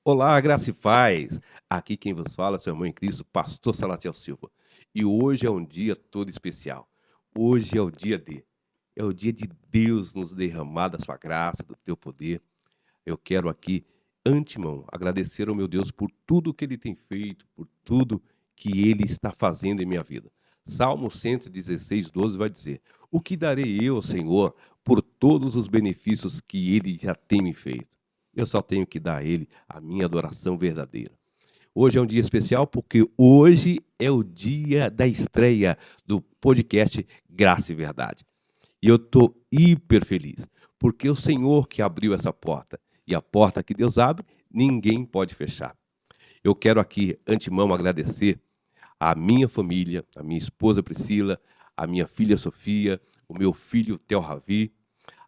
Olá, graça e paz. Aqui quem vos fala é seu irmão em Cristo, pastor Salatiel Silva. E hoje é um dia todo especial. Hoje é o dia de Deus nos derramar da sua graça, do teu poder. Eu quero aqui, antemão, agradecer ao meu Deus por tudo que ele tem feito, por tudo que ele está fazendo em minha vida. Salmo 116:12 vai dizer: O que darei eu, Senhor, por todos os benefícios que ele já tem me feito? Eu só tenho que dar a ele a minha adoração verdadeira. Hoje é um dia especial porque hoje é o dia da estreia do podcast Graça e Verdade. E eu estou hiper feliz, porque o Senhor que abriu essa porta, e a porta que Deus abre, ninguém pode fechar. Eu quero aqui, antemão, agradecer à minha família, à minha esposa Priscila, à minha filha Sofia, o meu filho Theo Ravi,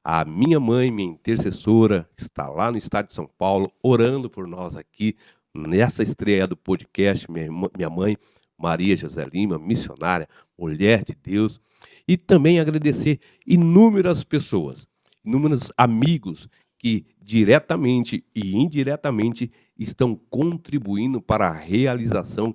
a minha mãe, minha intercessora, está lá no estado de São Paulo, orando por nós aqui, nessa estreia do podcast, minha mãe, Maria José Lima, missionária, mulher de Deus, e também agradecer inúmeras pessoas, inúmeros amigos que diretamente e indiretamente estão contribuindo para a realização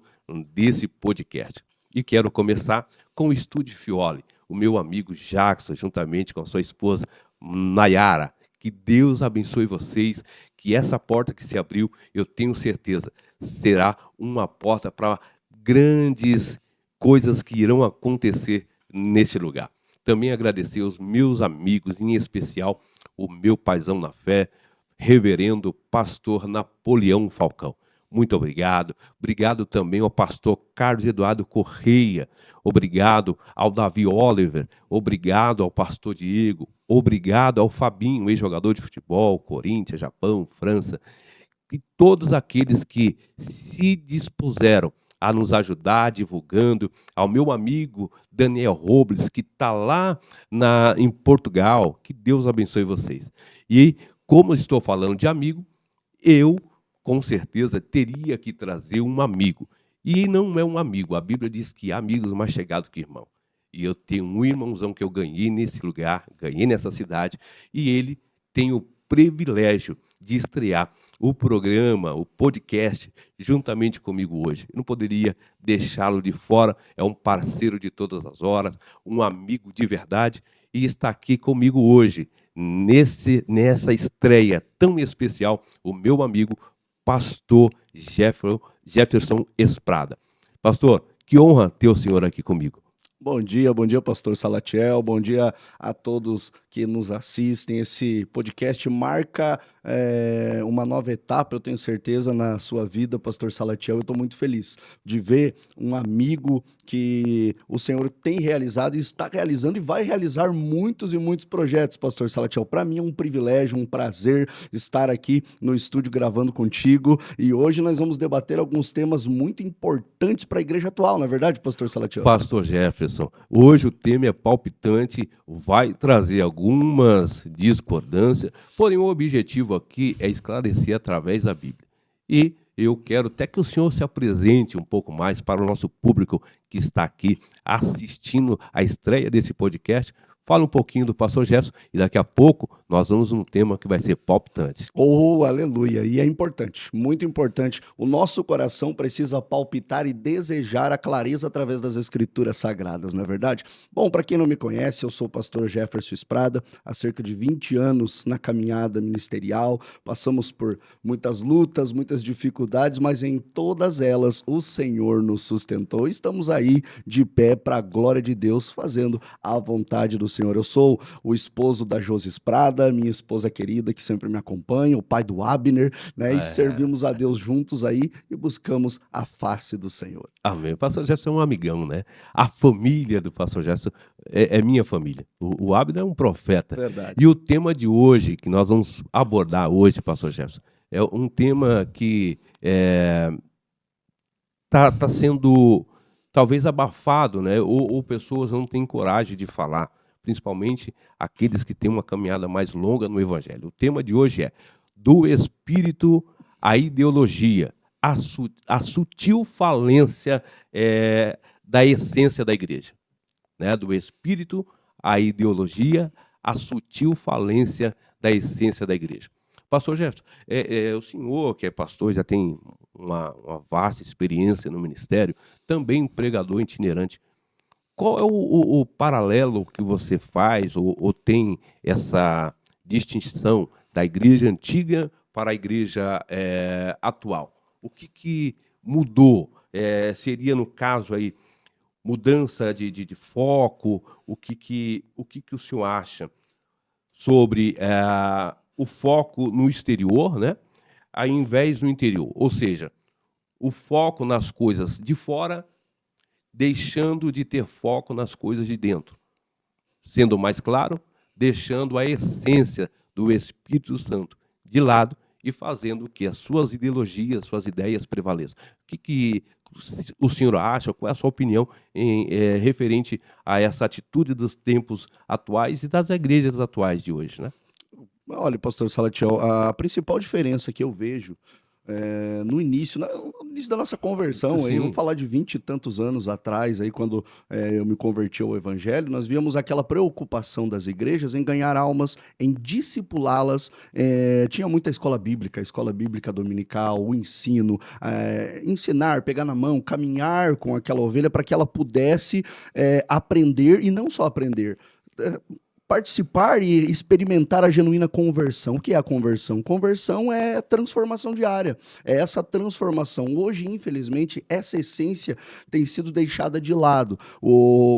desse podcast. E quero começar com o Estúdio Fiole, o meu amigo Jackson, juntamente com a sua esposa Nayara. Que Deus abençoe vocês, que essa porta que se abriu, eu tenho certeza, será uma porta para grandes coisas que irão acontecer neste lugar. Também agradecer aos meus amigos, em especial o meu paizão na fé, reverendo pastor Napoleão Falcão. Muito obrigado. Obrigado também ao pastor Carlos Eduardo Correia. Obrigado ao Davi Oliver. Obrigado ao pastor Diego. Obrigado ao Fabinho, ex-jogador de futebol, Corinthians, Japão, França. E todos aqueles que se dispuseram a nos ajudar divulgando, ao meu amigo Daniel Robles, que está lá em Portugal. Que Deus abençoe vocês. E como estou falando de amigo, eu, com certeza, teria que trazer um amigo. E não é um amigo. A Bíblia diz que há amigos mais chegados que irmão. E eu tenho um irmãozão que eu ganhei nesse lugar, ganhei nessa cidade, e ele tem o privilégio de estrear o programa, o podcast, juntamente comigo hoje. Eu não poderia deixá-lo de fora. É um parceiro de todas as horas, um amigo de verdade, e está aqui comigo hoje, nessa estreia tão especial, o meu amigo pastor Jefferson Esprada. Pastor, que honra ter o senhor aqui comigo. Bom dia, pastor Salatiel, bom dia a todos que nos assistem. Esse podcast marca uma nova etapa, eu tenho certeza, na sua vida, pastor Salatiel. Eu estou muito feliz de ver um amigo que o Senhor tem realizado e está realizando e vai realizar muitos e muitos projetos, pastor Salatiel. Para mim é um privilégio, um prazer estar aqui no estúdio gravando contigo, e hoje nós vamos debater alguns temas muito importantes para a igreja atual, não é verdade, pastor Salatiel? Pastor Jefferson, hoje o tema é palpitante, vai trazer algumas discordâncias, porém o objetivo aqui é esclarecer através da Bíblia. E eu quero até que o senhor se apresente um pouco mais para o nosso público que está aqui assistindo a estreia desse podcast. Fala um pouquinho do pastor Jefferson e daqui a pouco nós vamos num tema que vai ser palpitante. Oh, aleluia! E é importante, muito importante. O nosso coração precisa palpitar e desejar a clareza através das escrituras sagradas, não é verdade? Bom, para quem não me conhece, eu sou o pastor Jefferson Esprada, há cerca de 20 anos na caminhada ministerial. Passamos por muitas lutas, muitas dificuldades, mas em todas elas o Senhor nos sustentou. Estamos aí de pé para a glória de Deus, fazendo a vontade do Senhor. Eu sou o esposo da Josi Esprada, minha esposa querida que sempre me acompanha, o pai do Abner, né? E É, servimos a Deus juntos aí e buscamos a face do Senhor. amém. O pastor Jefferson é um amigão, né? A família do pastor Jefferson é minha família. O Abner é um profeta. E Verdade. o tema de hoje, que nós vamos abordar hoje, pastor Jefferson, é um tema que tá sendo talvez abafado, né? Ou pessoas não têm coragem de falar, principalmente aqueles que têm uma caminhada mais longa no Evangelho. O tema de hoje é do espírito à ideologia, a sutil falência da essência da igreja, né? Do espírito à ideologia, a sutil falência da essência da igreja. Pastor Jefferson, o senhor que é pastor, já tem uma vasta experiência no ministério, também um pregador itinerante. Qual é o paralelo que você faz ou tem essa distinção da igreja antiga para a igreja atual? O que mudou? Seria, no caso aí, mudança de foco? O que o senhor acha sobre o foco no exterior, né, ao invés no interior? Ou seja, o foco nas coisas de fora, deixando de ter foco nas coisas de dentro. Sendo mais claro, deixando a essência do Espírito Santo de lado e fazendo que as suas ideologias, suas ideias prevaleçam. O que o senhor acha? Qual é a sua opinião referente a essa atitude dos tempos atuais e das igrejas atuais de hoje, né? Olha, pastor Salatiel, a principal diferença que eu vejo no início, no início da nossa conversão, aí, eu vou Sim, falar de 20 e tantos anos atrás, aí, quando eu me converti ao evangelho, nós víamos aquela preocupação das igrejas em ganhar almas, em discipulá-las. Tinha muita escola bíblica, a escola bíblica dominical, o ensino, ensinar, pegar na mão, caminhar com aquela ovelha para que ela pudesse aprender e não só aprender. eh, Participar e experimentar a genuína conversão. O que é a conversão? Conversão é transformação diária. É essa transformação. Hoje, infelizmente, essa essência tem sido deixada de lado.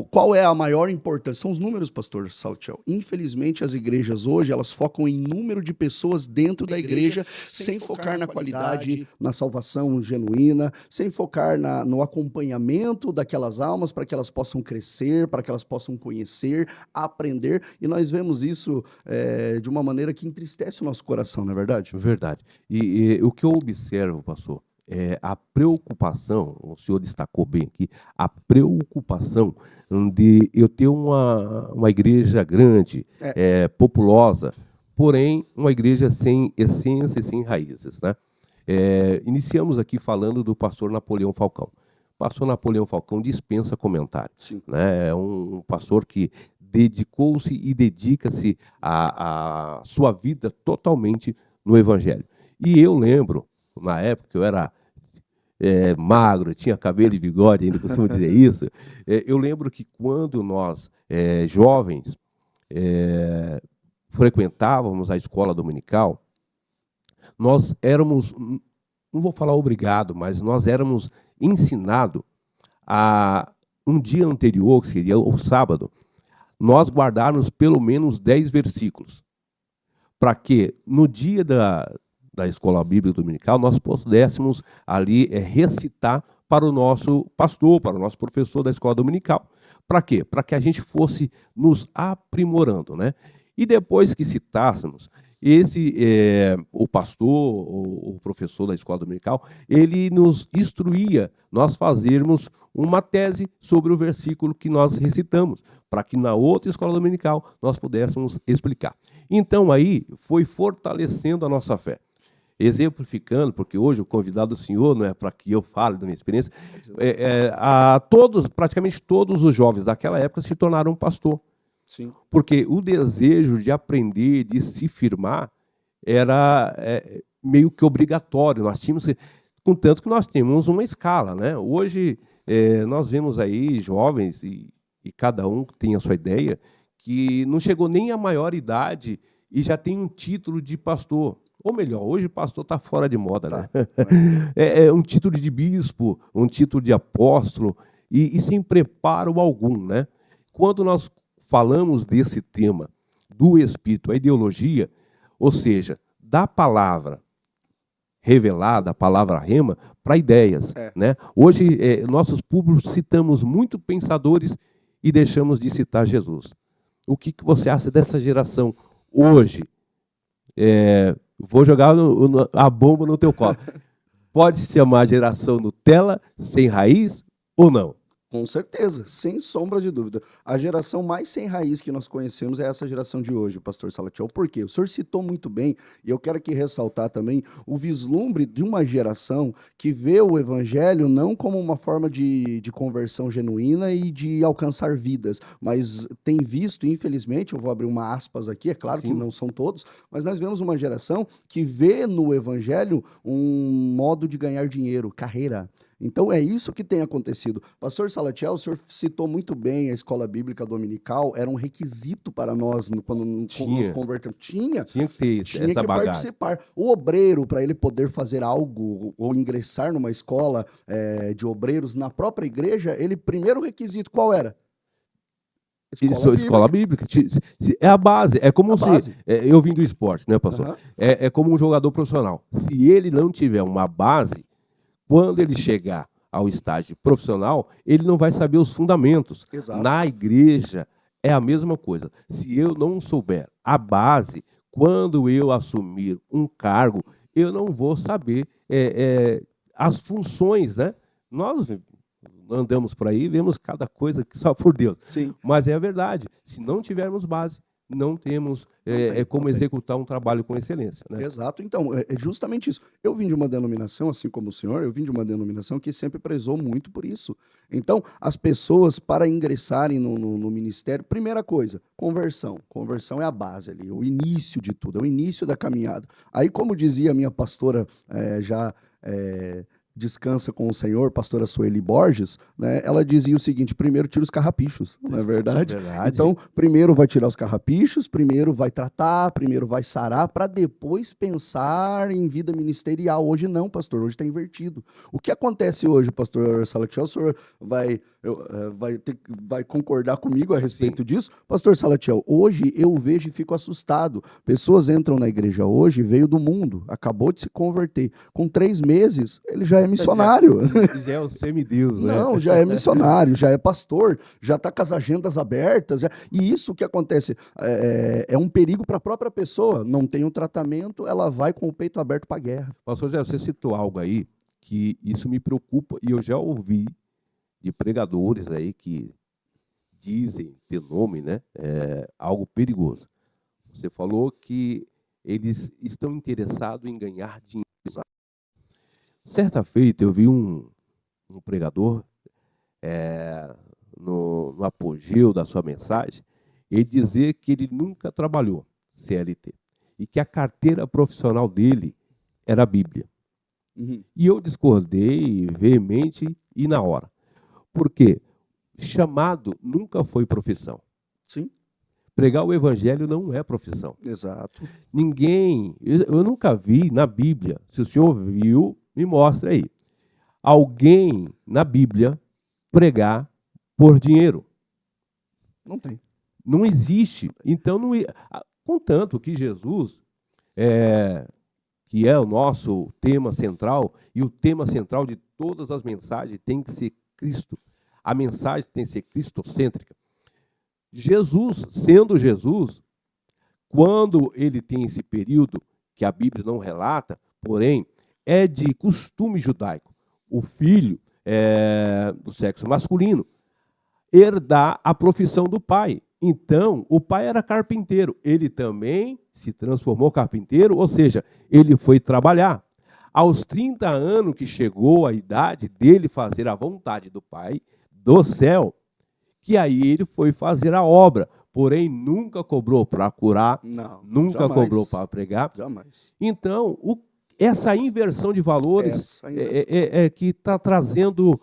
Qual é a maior importância? São os números, pastor Saltiel. Infelizmente, as igrejas hoje, elas focam em número de pessoas dentro da igreja, sem focar na qualidade, na salvação genuína, sem focar no acompanhamento daquelas almas para que elas possam crescer, para que elas possam conhecer, aprender. E nós vemos isso de uma maneira que entristece o nosso coração, não é verdade? verdade. E o que eu observo, pastor, é a preocupação, o senhor destacou bem aqui, a preocupação de eu ter uma igreja grande, populosa, porém uma igreja sem essência e sem raízes, né? Iniciamos aqui falando do pastor Napoleão Falcão. Pastor Napoleão Falcão dispensa comentário, Sim. né? É um pastor que dedicou-se e dedica-se a sua vida totalmente no Evangelho. E eu lembro, na época que eu era magro, tinha cabelo e bigode, ainda costumo dizer isso, eu lembro que quando nós, jovens, frequentávamos a escola dominical, nós éramos, não vou falar obrigado, mas nós éramos ensinados a, um dia anterior, que seria o sábado, nós guardarmos pelo menos 10 versículos, para que no dia da escola bíblica dominical nós pudéssemos ali recitar para o nosso pastor, para o nosso professor da escola dominical. Para quê? Para que a gente fosse nos aprimorando, né? E depois que citássemos, o pastor, o professor da escola dominical, ele nos instruía nós fazermos uma tese sobre o versículo que nós recitamos, para que na outra escola dominical nós pudéssemos explicar. Então aí foi fortalecendo a nossa fé. Exemplificando, porque hoje o convidado do senhor não é para que eu fale da minha experiência, praticamente todos os jovens daquela época se tornaram pastor. Sim. Porque o desejo de aprender, de se firmar, era meio que obrigatório. Nós tínhamos, contanto que nós temos uma escala, né? Hoje nós vemos aí jovens, e cada um tem a sua ideia, que não chegou nem à maior idade e já tem um título de pastor. Ou melhor, hoje o pastor está fora de moda, né? É um título de bispo, um título de apóstolo, e sem preparo algum, né? Quando nós falamos desse tema do Espírito, a ideologia, ou seja, da palavra revelada, a palavra rema, para ideias, né? Hoje, nossos públicos citamos muito pensadores e deixamos de citar Jesus. O que você acha dessa geração hoje? Vou jogar a bomba no teu colo. Pode se chamar geração Nutella sem raiz ou não? Com certeza, sem sombra de dúvida. A geração mais sem raiz que nós conhecemos é essa geração de hoje, pastor Salatiel. Por quê? O senhor citou muito bem, e eu quero aqui ressaltar também o vislumbre de uma geração que vê o evangelho não como uma forma de conversão genuína e de alcançar vidas, mas tem visto, infelizmente, eu vou abrir uma aspas aqui, é claro que Sim. não são todos, mas nós vemos uma geração que vê no evangelho um modo de ganhar dinheiro, carreira. Então é isso que tem acontecido. Pastor Salatiel, o senhor citou muito bem a escola bíblica dominical, era um requisito para nós quando nos Tinha, convertemos. Tinha tinha que ter tinha essa que bagagem. participar. O obreiro, para ele poder fazer algo ou ingressar numa escola de obreiros na própria igreja, ele primeiro requisito qual era? Isso, escola bíblica. É a base. É como A se. base. Eu vim do esporte, né, pastor? Aham. É como um jogador profissional. Se ele não tiver uma base, quando ele chegar ao estágio profissional, ele não vai saber os fundamentos. Exato. Na igreja é a mesma coisa. Se eu não souber a base, quando eu assumir um cargo, eu não vou saber as funções, né? Nós andamos por aí e vemos cada coisa que só por Deus. Sim. Mas é a verdade. Se não tivermos base, não temos como executar um trabalho com excelência. Né? Exato. Então, é justamente isso. Eu vim de uma denominação, assim como o senhor, eu vim de uma denominação que sempre prezou muito por isso. Então, as pessoas, para ingressarem no ministério, primeira coisa, conversão. Conversão é a base ali, o início de tudo, é o início da caminhada. Aí, como dizia a minha pastora, descansa com o Senhor, pastora Sueli Borges, né, ela dizia o seguinte: primeiro tira os carrapichos, não é verdade? Então, primeiro vai tirar os carrapichos, primeiro vai tratar, primeiro vai sarar, para depois pensar em vida ministerial. Hoje não, pastor, hoje está invertido. O que acontece hoje, pastor Salatiel, o senhor vai concordar comigo a respeito disso? Pastor Salatiel, hoje eu vejo e fico assustado. Pessoas entram na igreja hoje, veio do mundo, acabou de se converter. Com 3 meses, ele já é missionário. Já é o semideus, né? Não, já é missionário, já é pastor, já está com as agendas abertas. E isso que acontece é um perigo para a própria pessoa. Não tem um tratamento, ela vai com o peito aberto para a guerra. Pastor Zé, você citou algo aí que isso me preocupa e eu já ouvi de pregadores aí que dizem ter nome, né? Algo perigoso. Você falou que eles estão interessados em ganhar dinheiro. Certa feita, eu vi um pregador no apogeu da sua mensagem, ele dizer que ele nunca trabalhou CLT e que a carteira profissional dele era a Bíblia. Uhum. E eu discordei veemente e na hora. Por quê? Chamado nunca foi profissão. Sim. Pregar o evangelho não é profissão. Exato. Ninguém, eu nunca vi na Bíblia, se o senhor viu, me mostra aí, alguém na Bíblia pregar por dinheiro. Não tem. Não existe. Então, contanto que Jesus, que é o nosso tema central, e o tema central de todas as mensagens tem que ser Cristo. A mensagem tem que ser cristocêntrica. Jesus, sendo Jesus, quando ele tem esse período que a Bíblia não relata, porém, é de costume judaico, o filho do sexo masculino herdar a profissão do pai. Então, o pai era carpinteiro, ele também se transformou carpinteiro, ou seja, ele foi trabalhar. Aos 30 anos que chegou a idade dele fazer a vontade do pai do céu, que aí ele foi fazer a obra, porém nunca cobrou para curar, nunca jamais. Cobrou para pregar. Jamais. Então, essa inversão de valores que está trazendo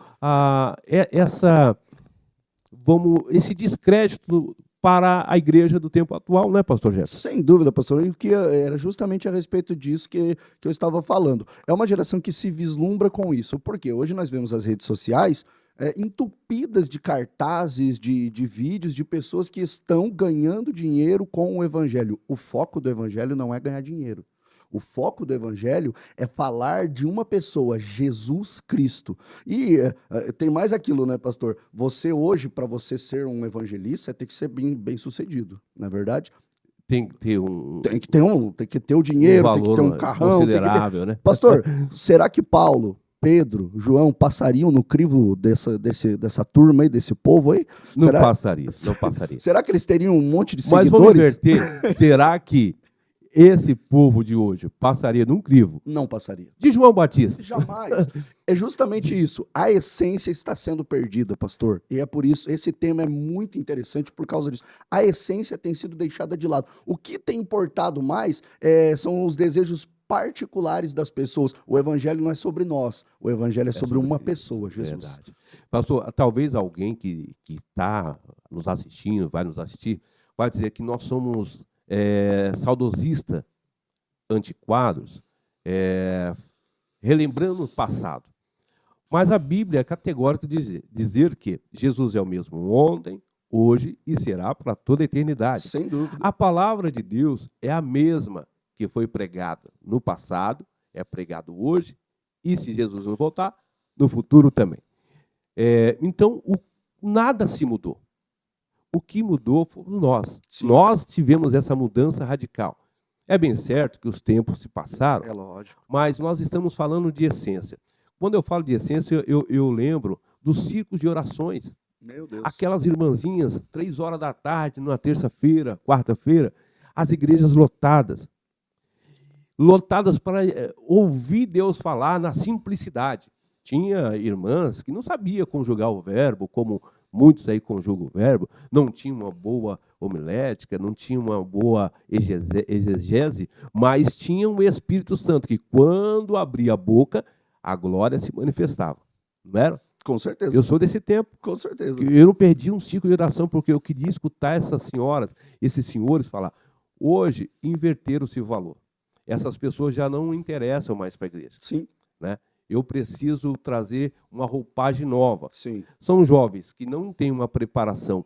esse descrédito para a igreja do tempo atual, né, pastor Jefferson? Sem dúvida, pastor. E o que era justamente a respeito disso que eu estava falando. É uma geração que se vislumbra com isso. Porque hoje nós vemos as redes sociais entupidas de cartazes, de vídeos, de pessoas que estão ganhando dinheiro com o evangelho. O foco do evangelho não é ganhar dinheiro. O foco do evangelho é falar de uma pessoa, Jesus Cristo. E tem mais aquilo, né, pastor? Você hoje, para você ser um evangelista, tem que ser bem sucedido, não é verdade? Tem que ter tem que ter o dinheiro, tem que ter um carrão. considerável, né? Pastor, será que Paulo Pedro, João, passariam no crivo dessa turma aí, desse povo aí? Não passaria, não passaria. Será que eles teriam um monte de Mas seguidores? vamos inverter. Será que esse povo de hoje passaria num crivo? Não passaria. De João Batista? Jamais. É justamente isso. A essência está sendo perdida, pastor. E é por isso, esse tema é muito interessante por causa disso. A essência tem sido deixada de lado. O que tem importado mais são os desejos particulares das pessoas. O evangelho não é sobre nós. O evangelho é sobre uma pessoa, Jesus. Verdade. Pastor, talvez alguém que está nos assistindo, vai nos assistir, vai dizer que nós somos saudosistas, antiquados, relembrando o passado. Mas a Bíblia é categórica de dizer que Jesus é o mesmo ontem, hoje e será para toda a eternidade. Sem dúvida. A palavra de Deus é a mesma que foi pregada no passado, é pregado hoje, e se Jesus não voltar, no futuro também. Então, nada se mudou. O que mudou fomos nós. Sim. Nós tivemos essa mudança radical. É bem certo que os tempos se passaram, É lógico. mas nós estamos falando de essência. Quando eu falo de essência, eu lembro dos círculos de orações. Meu Deus. Aquelas irmãzinhas, 3 horas da tarde, numa terça-feira, quarta-feira, as igrejas lotadas. Lotadas para ouvir Deus falar na simplicidade. Tinha irmãs que não sabiam conjugar o verbo, como muitos aí conjugam o verbo, não tinha uma boa homilética, não tinha uma boa exegese, mas tinha o Espírito Santo, que quando abria a boca, a glória se manifestava. Não era? Com certeza. Eu sou desse tempo. Com certeza. Eu não perdi um ciclo de oração, porque eu queria escutar essas senhoras, esses senhores falar. Hoje, inverteram-se o valor. Essas pessoas já não interessam mais para a igreja. Sim. Né? Eu preciso trazer uma roupagem nova. Sim. São jovens que não têm uma preparação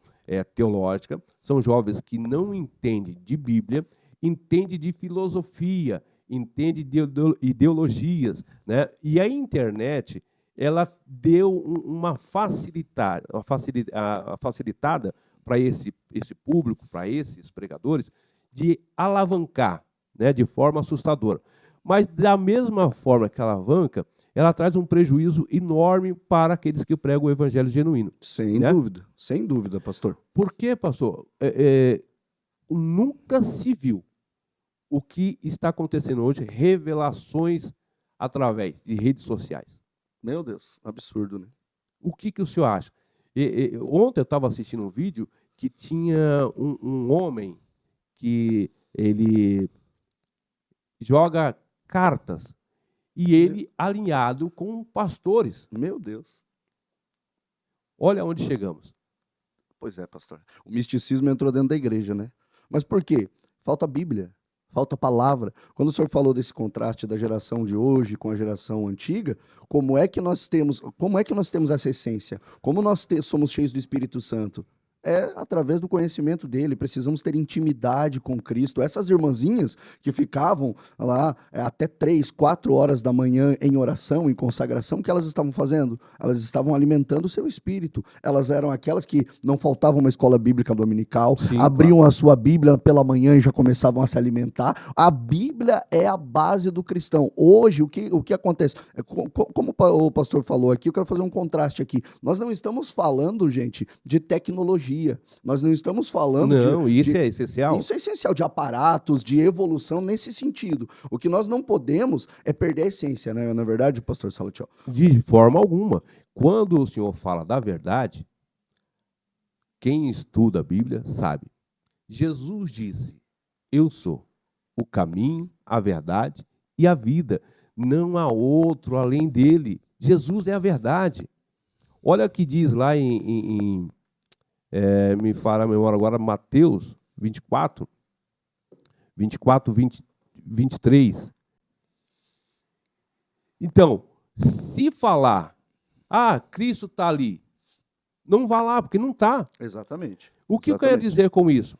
teológica, são jovens que não entendem de Bíblia, entendem de filosofia, entendem de ideologias. Né? E a internet, ela deu uma facilitada para esse público, para esses pregadores, de alavancar, né, de forma assustadora. Mas, da mesma forma que alavanca, ela traz um prejuízo enorme para aqueles que pregam o evangelho genuíno. Sem né? dúvida, pastor. Por quê, pastor? Nunca se viu o que está acontecendo hoje, revelações através de redes sociais. Meu Deus, absurdo, né? O que o senhor acha? Ontem eu estava assistindo um vídeo que tinha um homem que ele joga cartas e ele alinhado com pastores. Meu Deus. Olha onde chegamos. Pois é, pastor. O misticismo entrou dentro da igreja, né? Mas por quê? Falta Bíblia, falta palavra. Quando o senhor falou desse contraste da geração de hoje com a geração antiga, como é que nós temos essa essência? Como nós somos cheios do Espírito Santo? É através do conhecimento dele, precisamos ter intimidade com Cristo. Essas irmãzinhas que ficavam lá até 3, 4 horas da manhã em oração, em consagração, o que elas estavam fazendo? Elas estavam alimentando o seu espírito. Elas eram aquelas que não faltava uma escola bíblica dominical, Sim, abriam claro. a sua Bíblia pela manhã e já começavam a se alimentar. A Bíblia é a base do cristão. Hoje, o que acontece? Como o pastor falou aqui, eu quero fazer um contraste aqui. Nós não estamos falando, gente, de tecnologia. Nós não estamos falando isso é essencial. Isso é essencial, de aparatos, de evolução nesse sentido. O que nós não podemos é perder a essência, né? Não é verdade, pastor Salatiel? De forma alguma. Quando o senhor fala da verdade, quem estuda a Bíblia sabe. Jesus disse, eu sou o caminho, a verdade e a vida. Não há outro além dele. Jesus é a verdade. Olha o que diz lá me fala a memória agora, Mateus 24, 23. Então, se falar, Cristo está ali, não vá lá, porque não está. Exatamente. O que eu quero dizer com isso?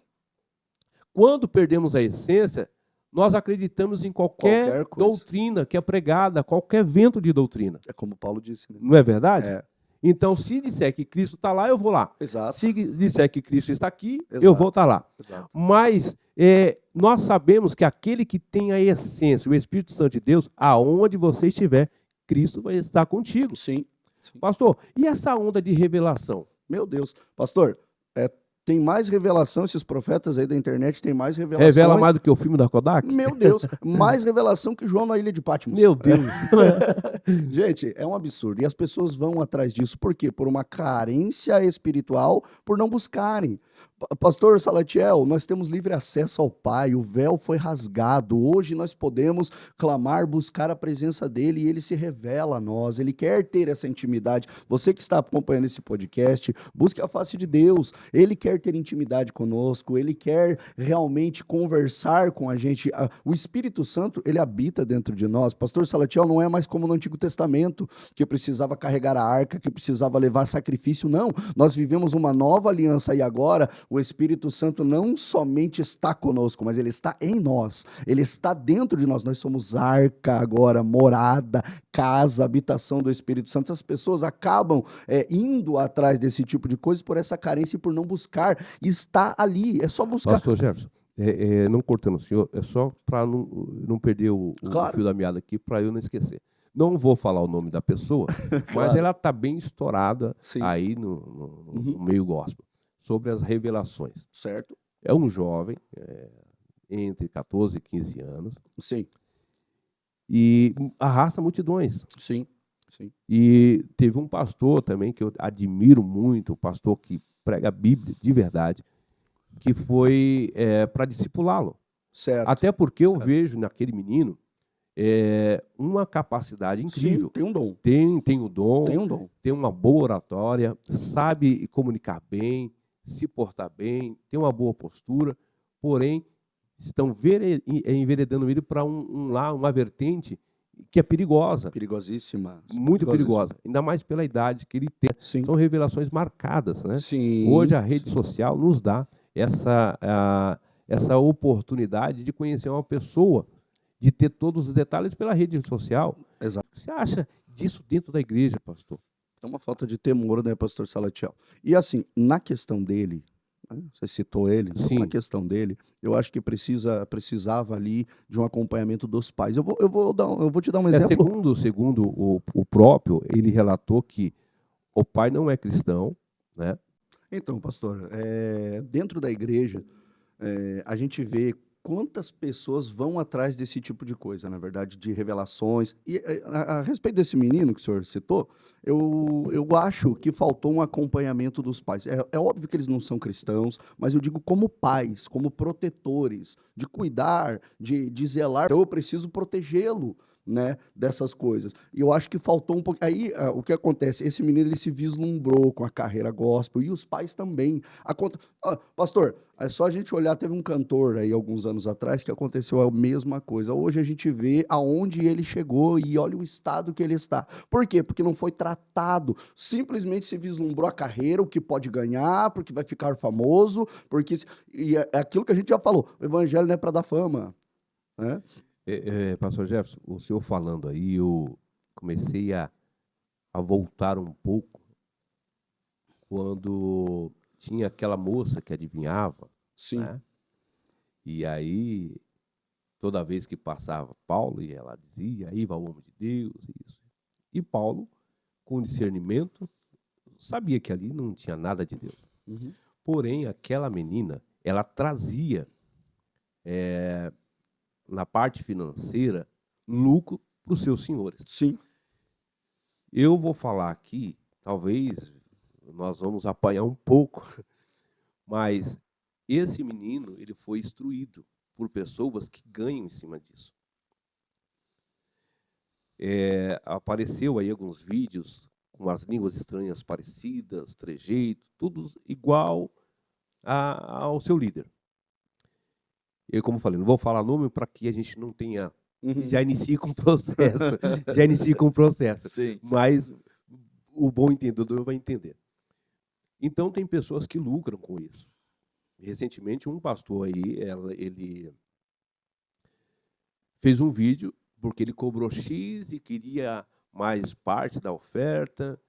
Quando perdemos a essência, nós acreditamos em qualquer doutrina que é pregada, qualquer vento de doutrina. É como Paulo disse, né? Não é verdade? É. Então, se disser que Cristo está lá, eu vou lá. Exato. Se disser que Cristo está aqui, Exato. eu vou estar lá. Exato. Mas nós sabemos que aquele que tem a essência, o Espírito Santo de Deus, aonde você estiver, Cristo vai estar contigo. Sim. Sim. Pastor, e essa onda de revelação? Meu Deus. Pastor, tem mais revelação, esses profetas aí da internet tem mais revelações. Revela mais do que o filme da Kodak? Meu Deus, mais revelação que João na ilha de Patmos. Meu Deus. Gente, é um absurdo. E as pessoas vão atrás disso. Por quê? Por uma carência espiritual, por não buscarem. Pastor Salatiel, nós temos livre acesso ao Pai, o véu foi rasgado. Hoje nós podemos clamar, buscar a presença dele e ele se revela a nós. Ele quer ter essa intimidade. Você que está acompanhando esse podcast, busque a face de Deus. Ele quer ter intimidade conosco, ele quer realmente conversar com a gente. O Espírito Santo, ele habita dentro de nós. Pastor Salatiel, não é mais como no Antigo Testamento, que precisava carregar a arca, que precisava levar sacrifício. Não, nós vivemos uma nova aliança e agora o Espírito Santo não somente está conosco, mas ele está em nós. Ele está dentro de nós. Nós somos arca agora, morada, casa, habitação do Espírito Santo. As pessoas acabam indo atrás desse tipo de coisa por essa carência e por não buscar. Está ali, é só buscar. Pastor Jefferson, não cortando o senhor, é só para não perder o fio da meada aqui, para eu não esquecer. Não vou falar o nome da pessoa, mas ela está bem estourada aí no meio gospel, sobre as revelações. Certo. É um jovem, entre 14 e 15 anos. Sim. E arrasta multidões. Sim. Sim. E teve um pastor também que eu admiro muito, um pastor que prega a Bíblia de verdade, que foi para discipulá-lo. Certo. Até porque eu vejo naquele menino uma capacidade incrível. Sim, tem um dom. Tem o dom. Tem um dom. Tem uma boa oratória, sabe comunicar bem, se portar bem, tem uma boa postura, porém estão enveredando ele para uma vertente que é perigosa. Perigosíssima. Muito perigosa. Ainda mais pela idade que ele tem. Sim. São revelações marcadas, né? Sim. Hoje a rede social nos dá essa oportunidade de conhecer uma pessoa, de ter todos os detalhes pela rede social. Exato. O que você acha disso dentro da igreja, pastor? É uma falta de temor, né, pastor Salatiel? E assim, na questão dele, né, você citou ele, Sim. Na questão dele, eu acho que precisava ali de um acompanhamento dos pais. Eu vou te dar um exemplo. Segundo o próprio, ele relatou que o pai não é cristão, né? Então, pastor, dentro da igreja, a gente vê quantas pessoas vão atrás desse tipo de coisa, na verdade, de revelações. E a respeito desse menino que o senhor citou, eu acho que faltou um acompanhamento dos pais. É óbvio que eles não são cristãos, mas eu digo como pais, como protetores, de cuidar, de zelar. Então eu preciso protegê-lo, né, dessas coisas. E eu acho que faltou um pouco. Aí, o que acontece? Esse menino ele se vislumbrou com a carreira gospel e os pais também. Pastor, é só a gente olhar, teve um cantor aí alguns anos atrás que aconteceu a mesma coisa. Hoje a gente vê aonde ele chegou e olha o estado que ele está. Por quê? Porque não foi tratado. Simplesmente se vislumbrou a carreira, o que pode ganhar, porque vai ficar famoso, porque e é aquilo que a gente já falou. O evangelho não é para dar fama, né? Pastor Jefferson, o senhor falando aí, eu comecei a voltar um pouco quando tinha aquela moça que adivinhava. Sim. Né? E aí, toda vez que passava Paulo, e ela dizia, aí vai o homem de Deus, isso. E Paulo, com discernimento, sabia que ali não tinha nada de Deus. Uhum. Porém, aquela menina, ela trazia na parte financeira, lucro para os seus senhores. Sim. Eu vou falar aqui, talvez nós vamos apanhar um pouco, mas esse menino ele foi instruído por pessoas que ganham em cima disso. Apareceu aí alguns vídeos com as línguas estranhas parecidas, trejeito, tudo igual ao seu líder. Eu, como falei, não vou falar nome para que a gente não tenha... Já inicie com o processo. Sim. Mas o bom entendedor vai entender. Então, tem pessoas que lucram com isso. Recentemente, um pastor aí, ele fez um vídeo porque ele cobrou X e queria mais parte da oferta.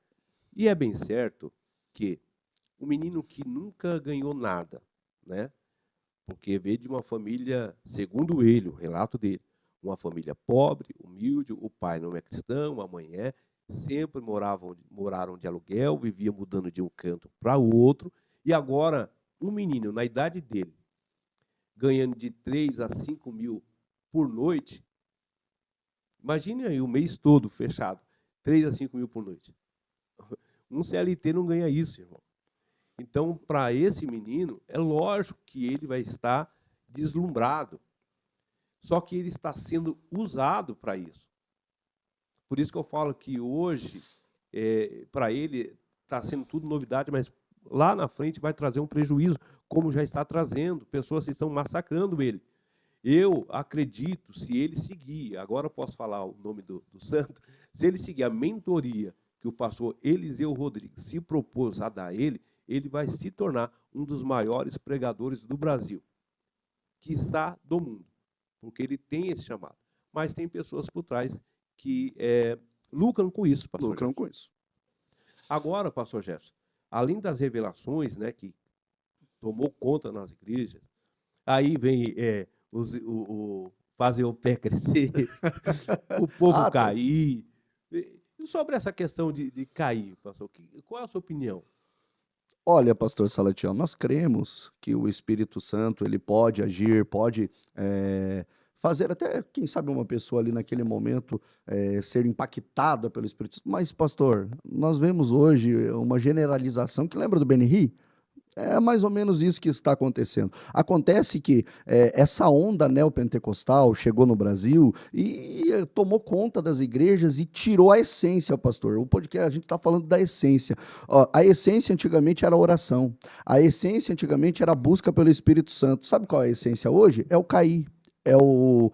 E é bem certo que o menino que nunca ganhou nada, né? Porque veio de uma família, segundo ele, o relato dele, Uma família pobre, humilde, o pai não é cristão, a mãe é, sempre moraram de aluguel, viviam mudando de um canto para o outro, e agora um menino, na idade dele, ganhando de 3 a 5 mil por noite, imagine aí o mês todo fechado, 3 a 5 mil por noite. Um CLT não ganha isso, irmão. Então, para esse menino, é lógico que ele vai estar deslumbrado. Só que ele está sendo usado para isso. Por isso que eu falo que hoje, para ele, está sendo tudo novidade, mas lá na frente vai trazer um prejuízo, como já está trazendo. Pessoas estão massacrando ele. Eu acredito, se ele seguir, agora eu posso falar o nome do santo, se ele seguir a mentoria que o pastor Eliseu Rodrigues se propôs a dar a ele vai se tornar um dos maiores pregadores do Brasil, quiçá do mundo, porque ele tem esse chamado. Mas tem pessoas por trás que lucram com isso, pastor. Lucram com isso. Agora, pastor Jefferson, além das revelações, né, que tomou conta nas igrejas, aí vem fazer o pé crescer, o povo cair. E sobre essa questão de cair, pastor, qual é a sua opinião? Olha, pastor Salatiel, nós cremos que o Espírito Santo ele pode agir, pode fazer até, quem sabe, uma pessoa ali naquele momento ser impactada pelo Espírito Santo. Mas, pastor, nós vemos hoje uma generalização que lembra do Benny. É mais ou menos isso que está acontecendo. Acontece que essa onda neopentecostal chegou no Brasil e tomou conta das igrejas e tirou a essência, pastor. O podcast, a gente está falando da essência. Ó, a essência antigamente era a oração. A essência antigamente era a busca pelo Espírito Santo. Sabe qual é a essência hoje? É o cair. É o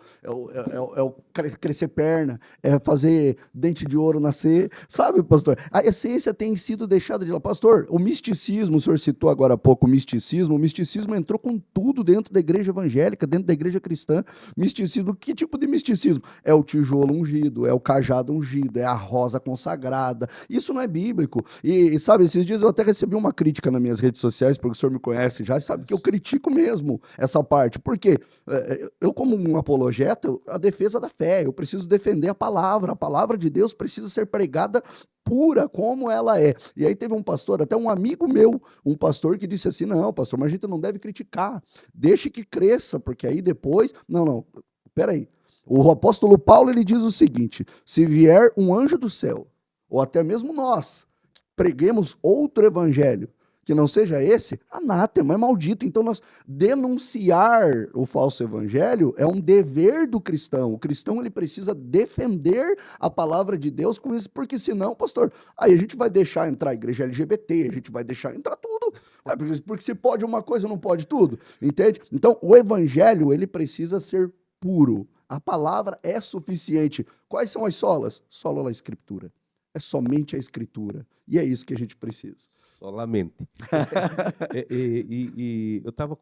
crescer perna, é fazer dente de ouro nascer, sabe, pastor? A essência tem sido deixada de lado. Pastor, o misticismo, o senhor citou agora há pouco o misticismo entrou com tudo dentro da igreja evangélica, dentro da igreja cristã. Misticismo, que tipo de misticismo? É o tijolo ungido, é o cajado ungido, é a rosa consagrada. Isso não é bíblico. E sabe, esses dias eu até recebi uma crítica nas minhas redes sociais, porque o senhor me conhece já, sabe que eu critico mesmo essa parte. Por quê? Eu, como um apologeta, a defesa da fé, eu preciso defender a palavra de Deus precisa ser pregada pura como ela é. E aí teve um pastor, até um amigo meu, um pastor que disse assim, não, pastor, mas a gente não deve criticar, deixe que cresça, porque aí depois, não, peraí, o apóstolo Paulo, ele diz o seguinte, se vier um anjo do céu, ou até mesmo nós, preguemos outro evangelho, que não seja esse, anátema, é maldito. Então, nós denunciar o falso evangelho é um dever do cristão. O cristão ele precisa defender a palavra de Deus com isso, porque senão, pastor, aí a gente vai deixar entrar a igreja LGBT, a gente vai deixar entrar tudo, porque se pode uma coisa, não pode tudo, entende? Então, o evangelho, ele precisa ser puro. A palavra é suficiente. Quais são as solas? Sola a escritura. É somente a escritura. E é isso que a gente precisa. Solamente.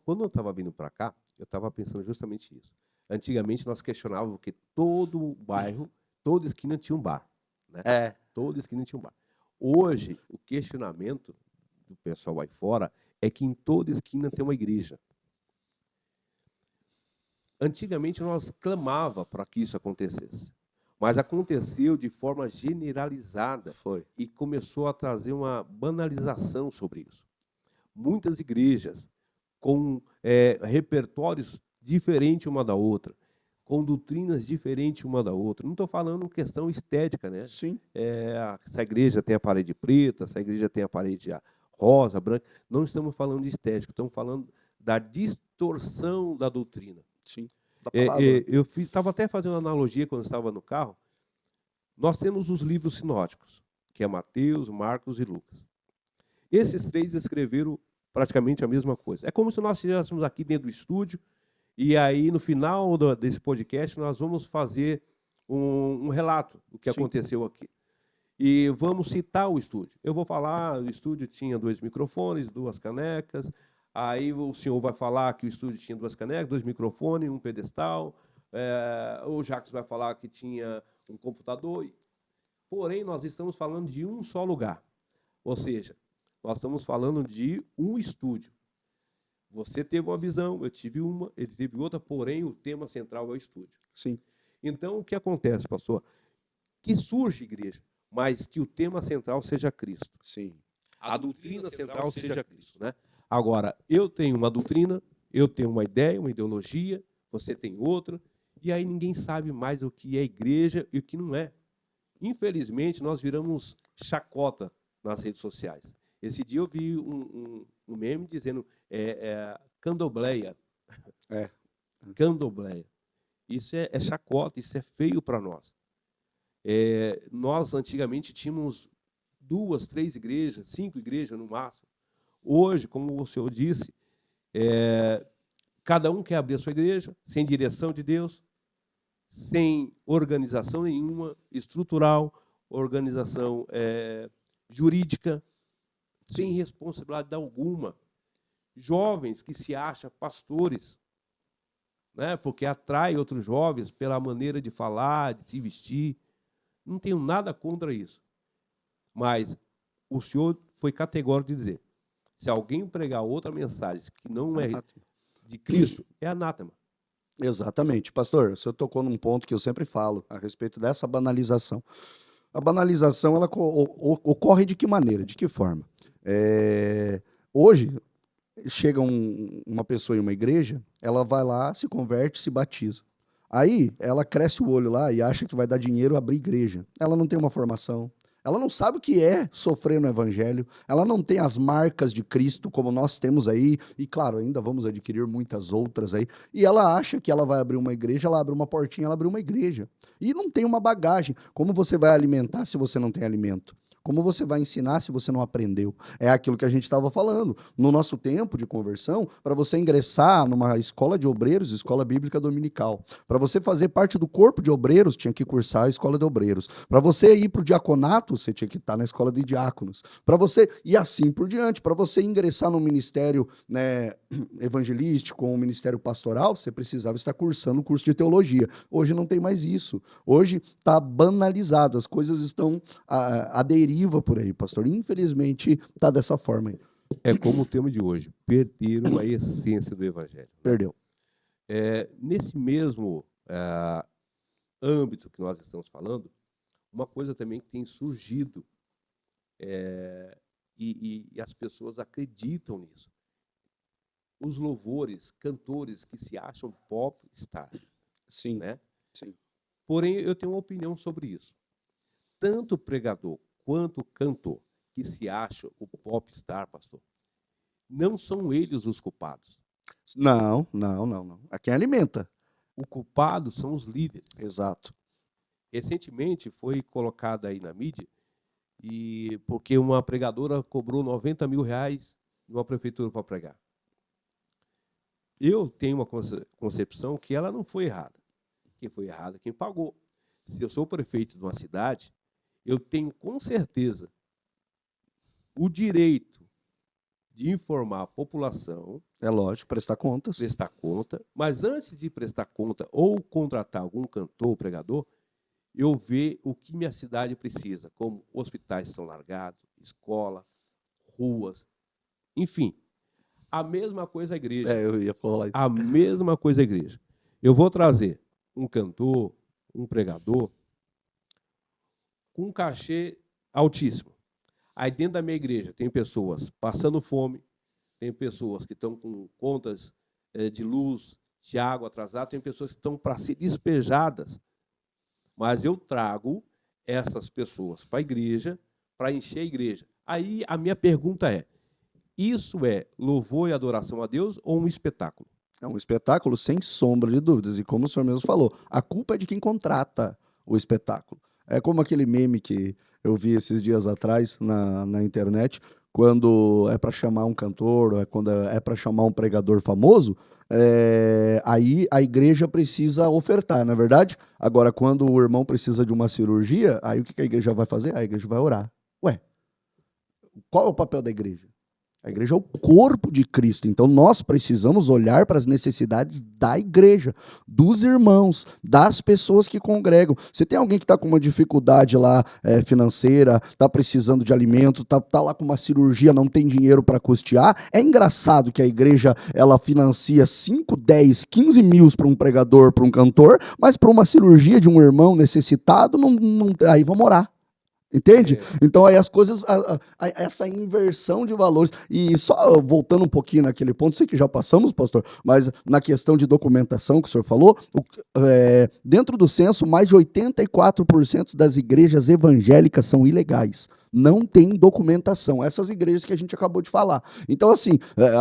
Quando eu estava vindo para cá, eu estava pensando justamente isso. Antigamente nós questionávamos que todo bairro, toda esquina tinha um bar. Né? Toda esquina tinha um bar. Hoje, o questionamento do pessoal aí fora é que em toda esquina tem uma igreja. Antigamente nós clamava para que isso acontecesse. Mas aconteceu de forma generalizada. Foi. E começou a trazer uma banalização sobre isso. Muitas igrejas com repertórios diferentes uma da outra, com doutrinas diferentes uma da outra. Não estou falando questão estética, né? Sim. Essa igreja tem a parede preta, essa igreja tem a parede rosa, branca. Não estamos falando de estética, estamos falando da distorção da doutrina. Sim. Eu estava até fazendo uma analogia quando estava no carro. Nós temos os livros sinóticos, que é Mateus, Marcos e Lucas. Esses três escreveram praticamente a mesma coisa. É como se nós estivéssemos aqui dentro do estúdio e aí, no final desse podcast, nós vamos fazer um relato do que aconteceu aqui. E vamos citar o estúdio. Eu vou falar, o estúdio tinha 2 microfones, 2 canecas. Aí o senhor vai falar que o estúdio tinha 2 canecas, 2 microfones, um pedestal. O Jacques vai falar que tinha um computador. Porém, nós estamos falando de um só lugar. Ou seja, nós estamos falando de um estúdio. Você teve uma visão, eu tive uma, ele teve outra, porém o tema central é o estúdio. Sim. Então, o que acontece, pastor? Que surge igreja, mas que o tema central seja Cristo. Sim. A doutrina central seja Cristo, né? Agora, eu tenho uma doutrina, eu tenho uma ideia, uma ideologia, você tem outra, e aí ninguém sabe mais o que é igreja e o que não é. Infelizmente, nós viramos chacota nas redes sociais. Esse dia eu vi um meme dizendo candomblé. É. Candomblé. Isso é chacota, isso é feio para nós. Nós, antigamente, tínhamos 2, 3 igrejas, 5 igrejas no máximo. Hoje, como o senhor disse, cada um quer abrir a sua igreja, sem direção de Deus, sem organização nenhuma, estrutural, organização jurídica, sem responsabilidade alguma. Jovens que se acham pastores, né, porque atrai outros jovens pela maneira de falar, de se vestir. Não tenho nada contra isso. Mas o senhor foi categórico de dizer, se alguém pregar outra mensagem que não é de Cristo, é anátema. Exatamente. Pastor, o senhor tocou num ponto que eu sempre falo a respeito dessa banalização. A banalização, ela ocorre de que maneira, de que forma? Hoje, chega uma pessoa em uma igreja, ela vai lá, se converte, se batiza. Aí, ela cresce o olho lá e acha que vai dar dinheiro abrir igreja. Ela não tem uma formação, ela não sabe o que é sofrer no evangelho, ela não tem as marcas de Cristo como nós temos aí, e claro, ainda vamos adquirir muitas outras aí, e ela acha que ela vai abrir uma igreja, ela abre uma portinha, ela abre uma igreja. E não tem uma bagagem. Como você vai alimentar se você não tem alimento? Como você vai ensinar se você não aprendeu? É aquilo que a gente estava falando. No nosso tempo de conversão, para você ingressar numa escola de obreiros, escola bíblica dominical. Para você fazer parte do corpo de obreiros, tinha que cursar a escola de obreiros. Para você ir para o diaconato, você tinha que estar na escola de diáconos. Para você, e assim por diante, para você ingressar no ministério, né, evangelístico ou um ministério pastoral, você precisava estar cursando o curso de teologia. Hoje não tem mais isso. Hoje está banalizado, as coisas estão aderidas por aí, pastor. Infelizmente, está dessa forma aí. É como o tema de hoje, perderam a essência do evangelho. Perdeu. Nesse mesmo âmbito que nós estamos falando, uma coisa também que tem surgido, e as pessoas acreditam nisso. Os louvores, cantores que se acham popstar. Sim. Né? Sim. Porém, eu tenho uma opinião sobre isso. Tanto o pregador quanto cantor que se acha o popstar, pastor, não são eles os culpados. Não. É quem alimenta. O culpado são os líderes. Exato. Recentemente foi colocada aí na mídia, porque uma pregadora cobrou R$90 mil de uma prefeitura para pregar. Eu tenho uma concepção que ela não foi errada. Quem foi errado é quem pagou. Se eu sou prefeito de uma cidade, eu tenho, com certeza, o direito de informar a população. É lógico, prestar contas. Prestar conta. Mas antes de prestar conta ou contratar algum cantor ou pregador, eu ver o que minha cidade precisa, como hospitais são largados, escola, ruas, enfim. A mesma coisa a igreja. Eu ia falar isso. A mesma coisa a igreja. Eu vou trazer um cantor, um pregador, com um cachê altíssimo. Aí dentro da minha igreja tem pessoas passando fome, tem pessoas que estão com contas de luz, de água atrasadas, tem pessoas que estão para ser despejadas. Mas eu trago essas pessoas para a igreja, para encher a igreja. Aí a minha pergunta é, isso é louvor e adoração a Deus ou um espetáculo? É um espetáculo sem sombra de dúvidas. E como o senhor mesmo falou, a culpa é de quem contrata o espetáculo. É como aquele meme que eu vi esses dias atrás na internet, quando é para chamar um cantor, quando é para chamar um pregador famoso, aí a igreja precisa ofertar, não é verdade? Agora, quando o irmão precisa de uma cirurgia, aí o que a igreja vai fazer? A igreja vai orar. Ué, qual é o papel da igreja? A igreja é o corpo de Cristo. Então, nós precisamos olhar para as necessidades da igreja, dos irmãos, das pessoas que congregam. Se tem alguém que está com uma dificuldade lá financeira, está precisando de alimento, está lá com uma cirurgia, não tem dinheiro para custear, é engraçado que a igreja ela financia 5, 10, 15 mil para um pregador, para um cantor, mas para uma cirurgia de um irmão necessitado, aí vamos orar. Entende? Então aí as coisas, essa inversão de valores, e só voltando um pouquinho naquele ponto, sei que já passamos, pastor, mas na questão de documentação que o senhor falou, dentro do censo, mais de 84% das igrejas evangélicas são ilegais. Não tem documentação. Essas igrejas que a gente acabou de falar. Então, assim,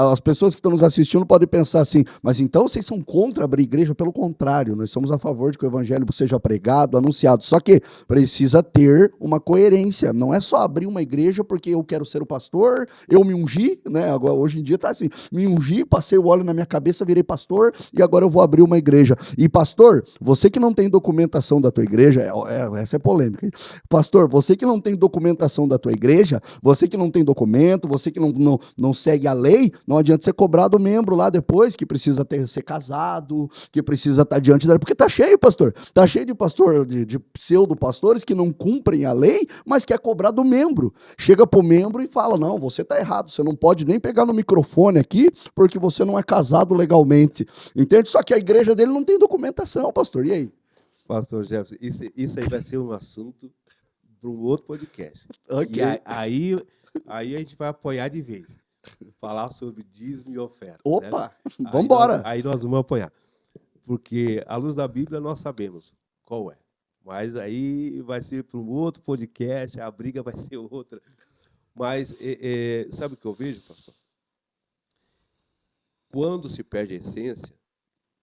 as pessoas que estão nos assistindo podem pensar assim, mas então vocês são contra abrir igreja? Pelo contrário, nós somos a favor de que o evangelho seja pregado, anunciado. Só que precisa ter uma coerência. Não é só abrir uma igreja porque eu quero ser o pastor, eu me ungi, né? Agora, hoje em dia tá assim, me ungi, passei o óleo na minha cabeça, virei pastor e agora eu vou abrir uma igreja. E pastor, você que não tem documentação da tua igreja, essa é polêmica. Pastor, você que não tem documentação da tua igreja, você que não tem documento, você que não segue a lei, não adianta você cobrar do membro lá depois, que precisa ser casado, que precisa estar diante da... Porque tá cheio, pastor. Tá cheio de pastor, de pseudo-pastores que não cumprem a lei, mas quer cobrar do membro. Chega pro membro e fala, não, você tá errado, você não pode nem pegar no microfone aqui, porque você não é casado legalmente. Entende? Só que a igreja dele não tem documentação, pastor. E aí? Pastor Jefferson, isso aí vai ser um assunto para um outro podcast. Okay. E aí a gente vai apoiar de vez. Falar sobre dízimo e oferta. Opa, né? Vamos embora. Aí nós vamos apoiar. Porque, à luz da Bíblia, nós sabemos qual é. Mas aí vai ser para um outro podcast, a briga vai ser outra. Mas sabe o que eu vejo, pastor? Quando se perde a essência,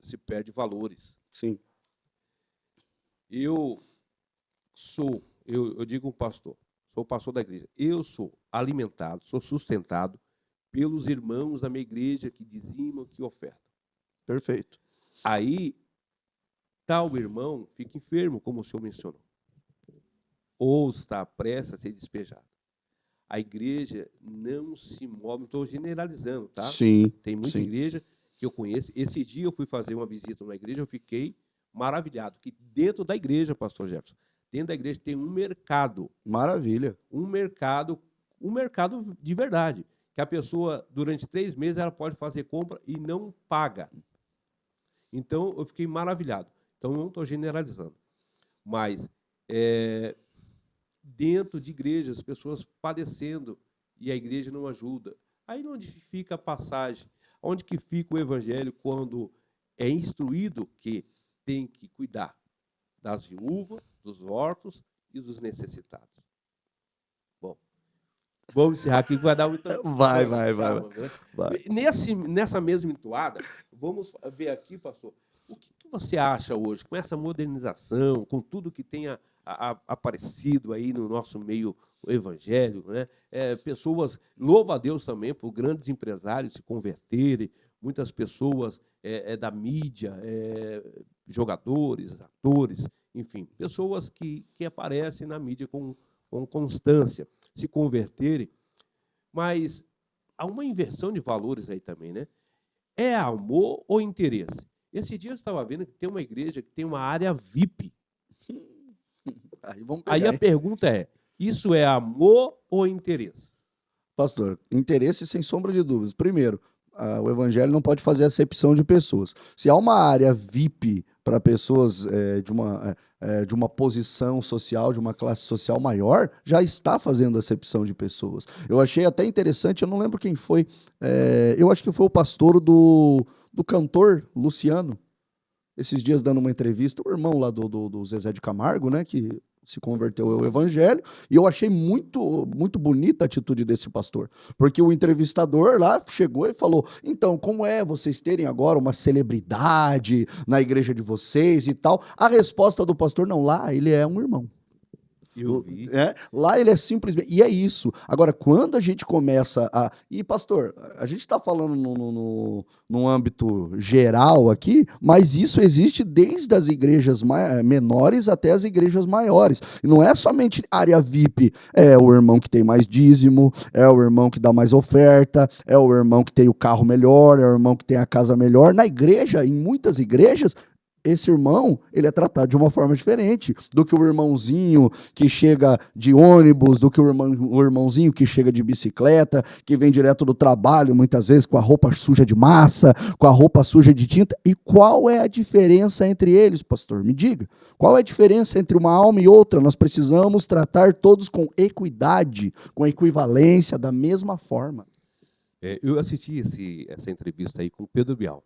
se perde valores. Sim. Eu digo um pastor, sou pastor da igreja. Eu sou alimentado, sou sustentado pelos irmãos da minha igreja que dizimam, que ofertam. Perfeito. Aí, tal irmão fica enfermo, como o senhor mencionou, ou está prestes a ser despejado. A igreja não se move, estou generalizando, tá? Sim. Tem muita igreja que eu conheço. Esse dia eu fui fazer uma visita na igreja, eu fiquei maravilhado, que dentro da igreja, pastor Jefferson, dentro da igreja tem um mercado. Maravilha. Um mercado de verdade. Que a pessoa, durante 3 meses, ela pode fazer compra e não paga. Então, eu fiquei maravilhado. Então, eu não estou generalizando. Mas, dentro de igrejas, as pessoas padecendo e a igreja não ajuda. Aí onde fica a passagem? Onde que fica o evangelho quando é instruído que tem que cuidar das viúvas, dos órfãos e dos necessitados? Bom, vamos encerrar aqui que vai dar muita... Vai. Nessa mesma entoada, vamos ver aqui, pastor, o que você acha hoje, com essa modernização, com tudo que tenha aparecido aí no nosso meio evangélico, né? Pessoas, louva a Deus também por grandes empresários se converterem, muitas pessoas da mídia, jogadores, atores, enfim, pessoas que aparecem na mídia com constância, se converterem, mas há uma inversão de valores aí também, né? É amor ou interesse? Esse dia eu estava vendo que tem uma igreja que tem uma área VIP. Aí a pergunta é, isso é amor ou interesse? Pastor, interesse sem sombra de dúvidas. Primeiro, o evangelho não pode fazer acepção de pessoas. Se há uma área VIP para pessoas de uma posição social, de uma classe social maior, já está fazendo acepção de pessoas. Eu achei até interessante, eu não lembro quem foi, eu acho que foi o pastor do cantor Luciano, esses dias dando uma entrevista, o irmão lá do Zezé de Camargo, né, que se converteu ao evangelho, e eu achei muito, muito bonita a atitude desse pastor, porque o entrevistador lá chegou e falou, então, como é vocês terem agora uma celebridade na igreja de vocês e tal? A resposta do pastor, não, lá ele é um irmão. Eu vi. Lá ele é simplesmente... E é isso. Agora, quando a gente começa a... E, pastor, a gente está falando num âmbito geral aqui, mas isso existe desde as igrejas menores até as igrejas maiores. E não é somente área VIP. É o irmão que tem mais dízimo, é o irmão que dá mais oferta, é o irmão que tem o carro melhor, é o irmão que tem a casa melhor. Na igreja, em muitas igrejas, esse irmão, ele é tratado de uma forma diferente do que o irmãozinho que chega de ônibus, do que o irmãozinho que chega de bicicleta, que vem direto do trabalho, muitas vezes com a roupa suja de massa, com a roupa suja de tinta. E qual é a diferença entre eles, pastor? Me diga. Qual é a diferença entre uma alma e outra? Nós precisamos tratar todos com equidade, com equivalência, da mesma forma. Eu assisti essa entrevista aí com o Pedro Bial.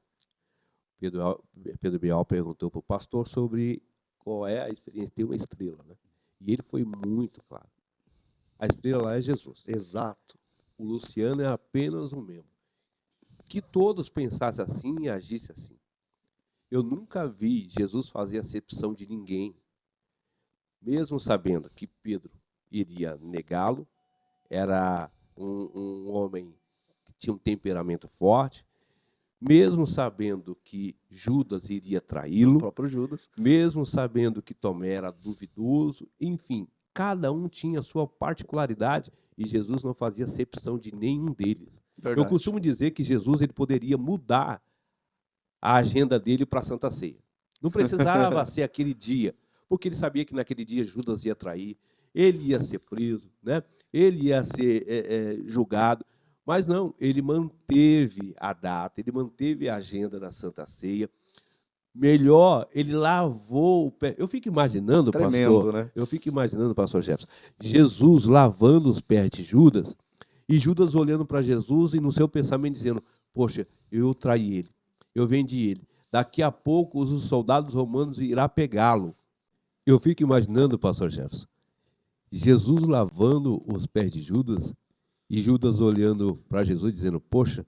Pedro Bial perguntou para o pastor sobre qual é a experiência de ter uma estrela, né? E ele foi muito claro. A estrela lá é Jesus. Exato. O Luciano é apenas um membro. Que todos pensassem assim e agissem assim. Eu nunca vi Jesus fazer acepção de ninguém, mesmo sabendo que Pedro iria negá-lo, era um homem que tinha um temperamento forte, mesmo sabendo que Judas iria traí-lo, O próprio Judas. mesmo sabendo que Tomé era duvidoso, enfim, cada um tinha a sua particularidade e Jesus não fazia acepção de nenhum deles. Verdade. Eu costumo dizer que Jesus ele poderia mudar a agenda dele para a Santa Ceia. Não precisava ser aquele dia, porque ele sabia que naquele dia Judas ia trair, ele ia ser preso, né? Ele ia ser julgado. Mas não, ele manteve a data, ele manteve a agenda da Santa Ceia. Melhor, ele lavou o pé. Eu fico imaginando, Tremendo, pastor, né? eu fico imaginando, pastor Jefferson, Jesus lavando os pés de Judas, e Judas olhando para Jesus e no seu pensamento dizendo, poxa, eu traí ele, eu vendi ele. Daqui a pouco os soldados romanos irão pegá-lo. Eu fico imaginando, pastor Jefferson, Jesus lavando os pés de Judas, e Judas olhando para Jesus dizendo, poxa,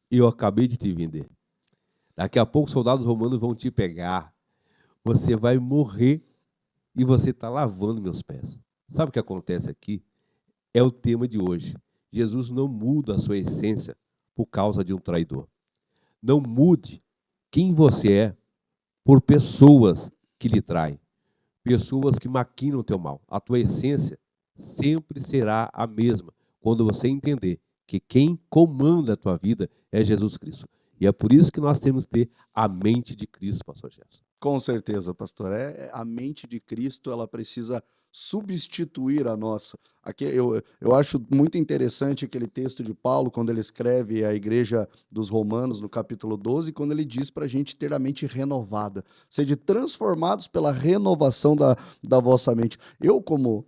eu acabei de te vender. Daqui a pouco os soldados romanos vão te pegar. Você vai morrer e você está lavando meus pés. Sabe o que acontece aqui? É o tema de hoje. Jesus não muda a sua essência por causa de um traidor. Não mude quem você é por pessoas que lhe traem. Pessoas que maquinam o teu mal. A tua essência sempre será a mesma. Quando você entender que quem comanda a tua vida é Jesus Cristo. E é por isso que nós temos que ter a mente de Cristo, pastor Jefferson. Com certeza, pastor. A mente de Cristo, ela precisa substituir a nossa. Aqui, eu acho muito interessante aquele texto de Paulo, quando ele escreve à igreja dos Romanos, no capítulo 12, quando ele diz para a gente ter a mente renovada. Sede transformados pela renovação da vossa mente. Eu, como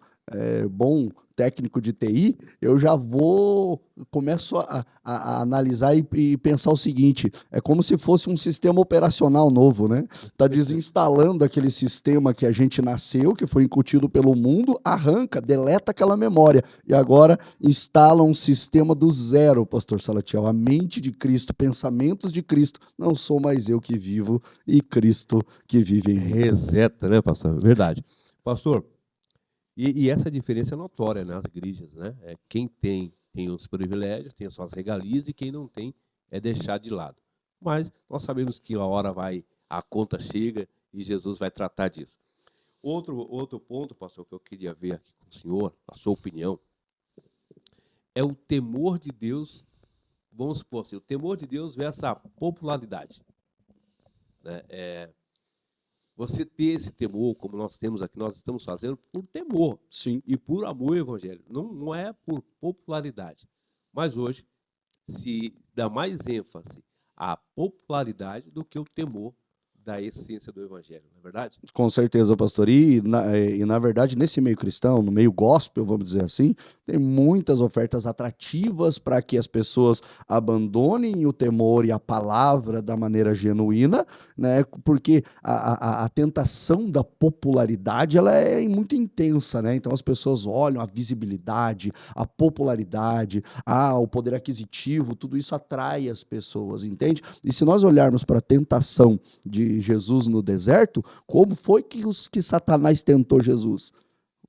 bom técnico de TI, eu já começo a analisar e pensar o seguinte, é como se fosse um sistema operacional novo, né? Tá desinstalando aquele sistema que a gente nasceu, que foi incutido pelo mundo, arranca, deleta aquela memória, e agora instala um sistema do zero, pastor Salatiel, a mente de Cristo, pensamentos de Cristo, não sou mais eu que vivo, e Cristo que vive em mim. Reseta, né, pastor? Verdade. Pastor, e essa diferença é notória nas igrejas, né? Quem tem os privilégios, tem as suas regalias, e quem não tem é deixado de lado. Mas nós sabemos que a hora a conta chega e Jesus vai tratar disso. Outro ponto, pastor, que eu queria ver aqui com o senhor, a sua opinião, é o temor de Deus, vamos supor assim, o temor de Deus versus a popularidade. Né? Você ter esse temor, como nós temos aqui, nós estamos fazendo por temor. Sim. E por amor ao evangelho. Não é por popularidade. Mas hoje se dá mais ênfase à popularidade do que o temor da essência do evangelho, não é verdade? Com certeza, pastor. E na verdade, nesse meio cristão, no meio gospel, vamos dizer assim, tem muitas ofertas atrativas para que as pessoas abandonem o temor e a palavra da maneira genuína, né? Porque a tentação da popularidade, ela é muito intensa, né? Então as pessoas olham a visibilidade, a popularidade, o poder aquisitivo, tudo isso atrai as pessoas, entende? E se nós olharmos para a tentação de Jesus no deserto, como foi que Satanás tentou Jesus?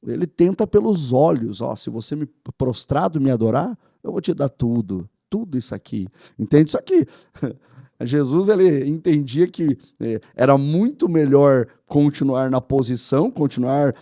Ele tenta pelos olhos. Ó, se você me prostrado me adorar, eu vou te dar tudo. Tudo isso aqui. Entende? Isso aqui. Jesus, ele entendia que era muito melhor continuar na posição, continuar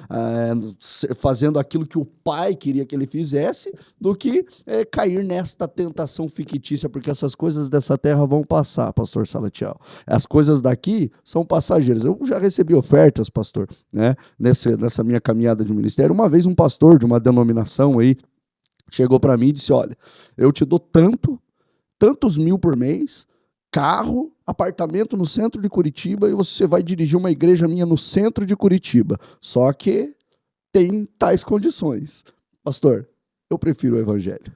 fazendo aquilo que o pai queria que ele fizesse, do que cair nesta tentação fictícia, porque essas coisas dessa terra vão passar, pastor Salatiel. As coisas daqui são passageiras. Eu já recebi ofertas, pastor, né, nessa minha caminhada de ministério. Uma vez um pastor de uma denominação aí chegou para mim e disse, olha, eu te dou tantos mil por mês, carro, apartamento no centro de Curitiba, e você vai dirigir uma igreja minha no centro de Curitiba. Só que tem tais condições. Pastor, eu prefiro o evangelho.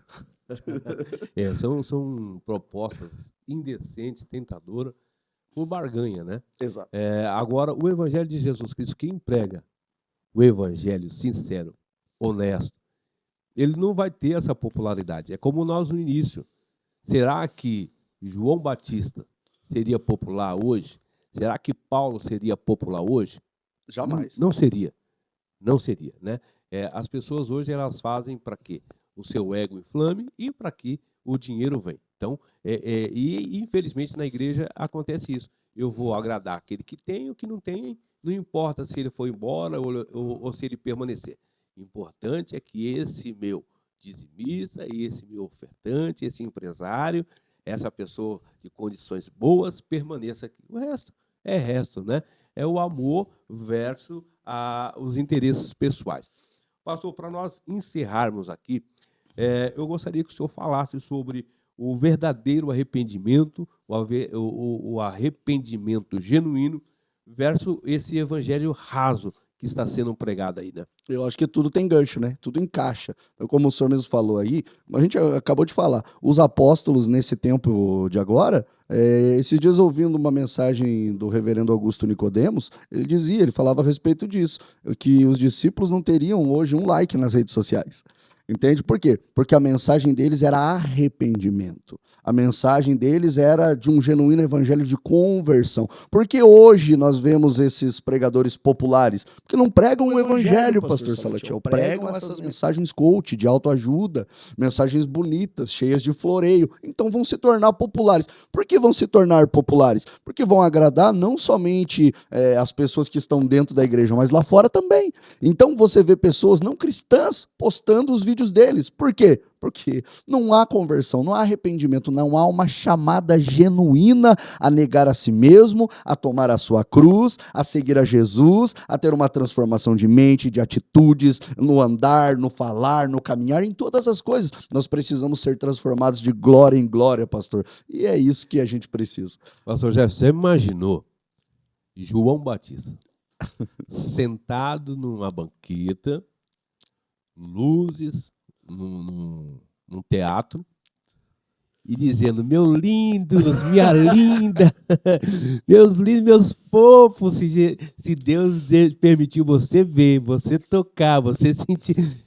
São propostas indecentes, tentadoras, por barganha, né? Exato. Agora, o evangelho de Jesus Cristo, quem prega o evangelho sincero, honesto, ele não vai ter essa popularidade. É como nós no início. Será que João Batista seria popular hoje? Será que Paulo seria popular hoje? Jamais. Não seria. Não seria, né? As pessoas hoje, elas fazem para quê? O seu ego inflame e para que o dinheiro venha. Então, e infelizmente na igreja acontece isso. Eu vou agradar aquele que tem, o que não tem, não importa se ele for embora ou se ele permanecer. O importante é que esse meu dizimista, esse meu ofertante, esse empresário, essa pessoa de condições boas permaneça aqui. O resto é resto, né? É o amor versus os interesses pessoais. Pastor, para nós encerrarmos aqui, eu gostaria que o senhor falasse sobre o verdadeiro arrependimento, o arrependimento genuíno versus esse evangelho raso que está sendo pregado aí, né? Eu acho que tudo tem gancho, né? Tudo encaixa. Então, como o senhor mesmo falou aí, a gente acabou de falar, os apóstolos nesse tempo de agora, esses dias ouvindo uma mensagem do reverendo Augusto Nicodemos, ele falava a respeito disso, que os discípulos não teriam hoje um like nas redes sociais. Entende? Por quê? Porque a mensagem deles era arrependimento. A mensagem deles era de um genuíno evangelho de conversão. Porque hoje nós vemos esses pregadores populares que não pregam o evangelho, pastor Salatiel, pregam essas mensagens coach, de autoajuda, mensagens bonitas, cheias de floreio. Então vão se tornar populares. Por que vão se tornar populares? Porque vão agradar não somente as pessoas que estão dentro da igreja, mas lá fora também. Então você vê pessoas não cristãs postando os vídeos deles. Por quê? Porque não há conversão, não há arrependimento, não há uma chamada genuína a negar a si mesmo, a tomar a sua cruz, a seguir a Jesus, a ter uma transformação de mente, de atitudes, no andar, no falar, no caminhar, em todas as coisas. Nós precisamos ser transformados de glória em glória, pastor. E é isso que a gente precisa. Pastor Jeff, você imaginou João Batista sentado numa banqueta, luzes, num teatro, e dizendo, meus lindos, minha linda, meus lindos, meus fofos, se Deus permitiu você ver, você tocar, você sentir.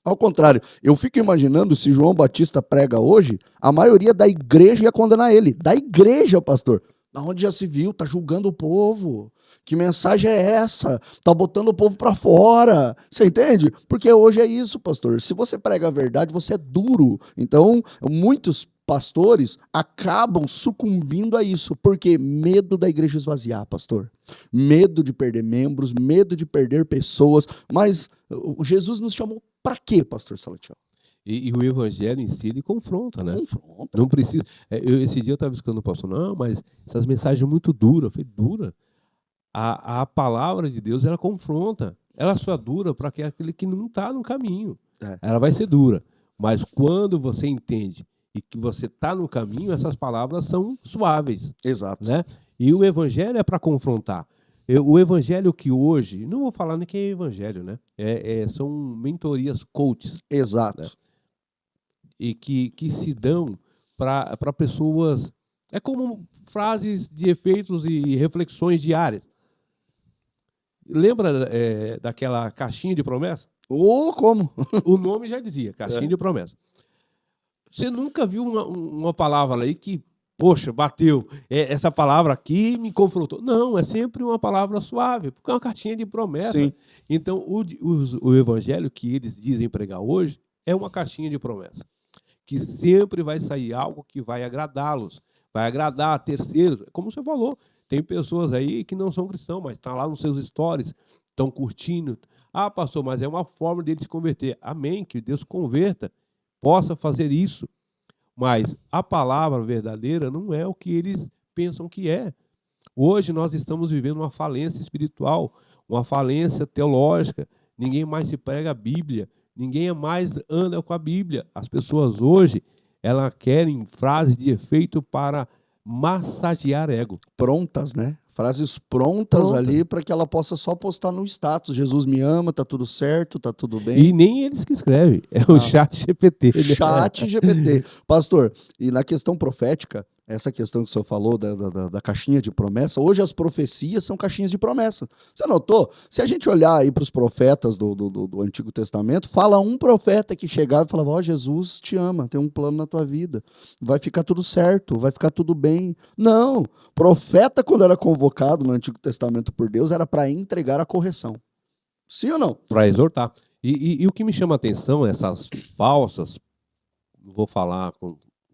Ao contrário, eu fico imaginando, se João Batista prega hoje, a maioria da igreja ia condenar ele. Da igreja, pastor. Da onde já se viu, tá julgando o povo. Que mensagem é essa? Tá botando o povo para fora. Você entende? Porque hoje é isso, pastor. Se você prega a verdade, você é duro. Então, muitos pastores acabam sucumbindo a isso. Porque medo da igreja esvaziar, pastor. Medo de perder membros, medo de perder pessoas. Mas Jesus nos chamou para quê, pastor Salatiel? E o evangelho em si, ele confronta, né? Confronta. Não precisa. Esse dia eu estava escutando o pastor, não, mas essas mensagens muito duras. Eu falei, dura? A palavra de Deus, ela confronta. Ela só é dura para aquele que não está no caminho. Ela vai ser dura. Mas quando você entende e que você está no caminho, essas palavras são suaves. Exato. Né? E o evangelho é para confrontar. O evangelho que hoje, não vou falar nem que é evangelho, né? São mentorias coaches. Exato. Né? E que se dão para pessoas. É como frases de efeitos e reflexões diárias. Lembra daquela caixinha de promessa? Como? O nome já dizia, caixinha de promessa. Você nunca viu uma palavra aí que poxa, bateu, essa palavra aqui me confrontou. Não, é sempre uma palavra suave, porque é uma caixinha de promessa. Sim. Então, o evangelho que eles dizem pregar hoje é uma caixinha de promessa, que sempre vai sair algo que vai agradá-los, vai agradar a terceiros. Como você falou, tem pessoas aí que não são cristãos, mas estão lá nos seus stories, estão curtindo. Ah, pastor, mas é uma forma dele se converter. Amém, que Deus converta, possa fazer isso. Mas a palavra verdadeira não é o que eles pensam que é. Hoje nós estamos vivendo uma falência espiritual, uma falência teológica. Ninguém mais se prega a Bíblia, ninguém mais anda com a Bíblia. As pessoas hoje, elas querem frases de efeito para massagear ego. Prontas, né? Frases prontas Prontas. ali para que ela possa só postar no status. Jesus me ama, tá tudo certo, tá tudo bem. E nem eles que escrevem, é o chat GPT. Chat GPT. Pastor, e na questão profética, essa questão que o senhor falou da caixinha de promessa, hoje as profecias são caixinhas de promessa. Você notou? Se a gente olhar aí para os profetas do Antigo Testamento, fala um profeta que chegava e falava, ó, Jesus te ama, tem um plano na tua vida, vai ficar tudo certo, vai ficar tudo bem. Não, profeta quando era convocado no Antigo Testamento por Deus era para entregar a correção. Sim ou não? Para exortar. E o que me chama a atenção, essas falsas, não vou falar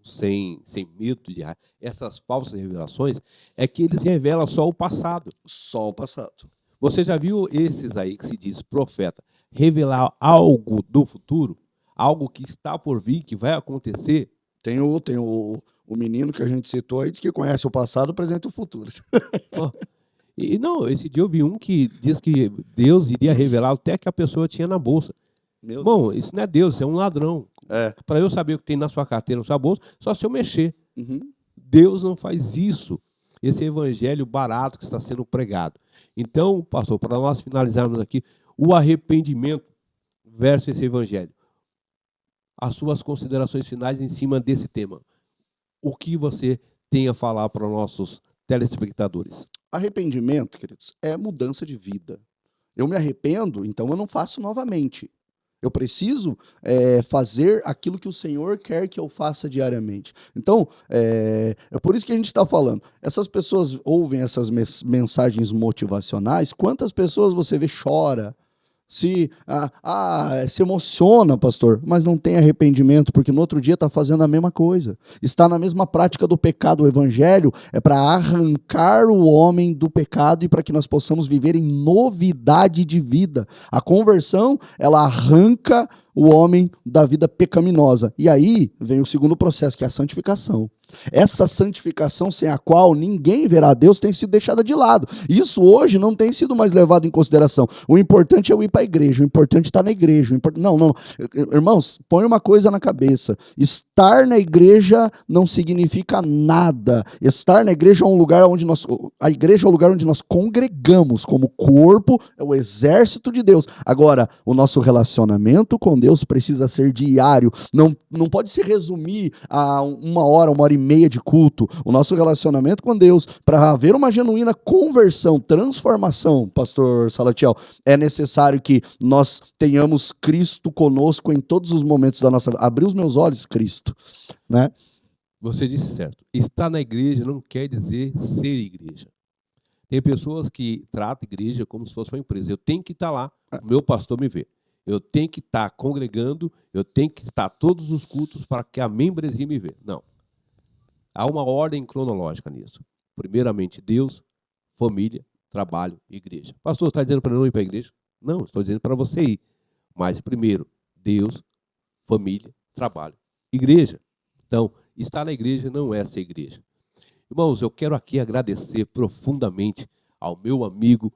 sem medo de essas falsas revelações, é que eles revelam só o passado. Só o passado. Você já viu esses aí que se diz profeta revelar algo do futuro? Algo que está por vir, que vai acontecer? Tem o menino que a gente citou aí, diz que conhece o passado, o presente e o futuro. Ó, E não, esse dia eu vi um que diz que Deus iria revelar até que a pessoa tinha na bolsa. Meu Bom, Deus. isso não é Deus, isso é um ladrão. É. Para eu saber o que tem na sua carteira, na sua bolsa, só se eu mexer. Uhum. Deus não faz isso. Esse evangelho barato que está sendo pregado. Então, pastor, para nós finalizarmos aqui, o arrependimento versus esse evangelho. As suas considerações finais em cima desse tema. O que você tem a falar para os nossos telespectadores? Arrependimento, queridos, é mudança de vida. Eu me arrependo, então eu não faço novamente. Eu preciso fazer aquilo que o Senhor quer que eu faça diariamente. Então, é por isso que a gente está falando. Essas pessoas ouvem essas mensagens motivacionais. Quantas pessoas você vê chora? Se emociona, pastor, mas não tem arrependimento, porque no outro dia está fazendo a mesma coisa. Está na mesma prática do pecado. O evangelho é para arrancar o homem do pecado e para que nós possamos viver em novidade de vida. A conversão, ela arranca o homem da vida pecaminosa. E aí vem o segundo processo, que é a santificação. Essa santificação sem a qual ninguém verá a Deus tem sido deixada de lado. Isso hoje não tem sido mais levado em consideração. O importante é eu ir para a igreja, o importante é estar na igreja. Não. Irmãos, põe uma coisa na cabeça. Estar na igreja não significa nada. Estar na igreja é um lugar onde a igreja é o lugar onde nós congregamos como corpo, é o exército de Deus. Agora, o nosso relacionamento com Deus precisa ser diário. Não pode se resumir a uma hora e meia de culto. O nosso relacionamento com Deus, para haver uma genuína conversão, transformação, pastor Salatiel, é necessário que nós tenhamos Cristo conosco em todos os momentos da nossa vida. Abrir os meus olhos, Cristo, né? Você disse certo. Estar na igreja não quer dizer ser igreja. Tem pessoas que tratam a igreja como se fosse uma empresa. Eu tenho que estar lá, o meu pastor me vê. Eu tenho que estar congregando, eu tenho que estar todos os cultos para que a membresia me vê. Não. Há uma ordem cronológica nisso. Primeiramente, Deus, família, trabalho e igreja. Pastor, está dizendo para eu não ir para a igreja? Não, estou dizendo para você ir. Mas primeiro, Deus, família, trabalho, igreja. Então, estar na igreja não é ser igreja. Irmãos, eu quero aqui agradecer profundamente ao meu amigo,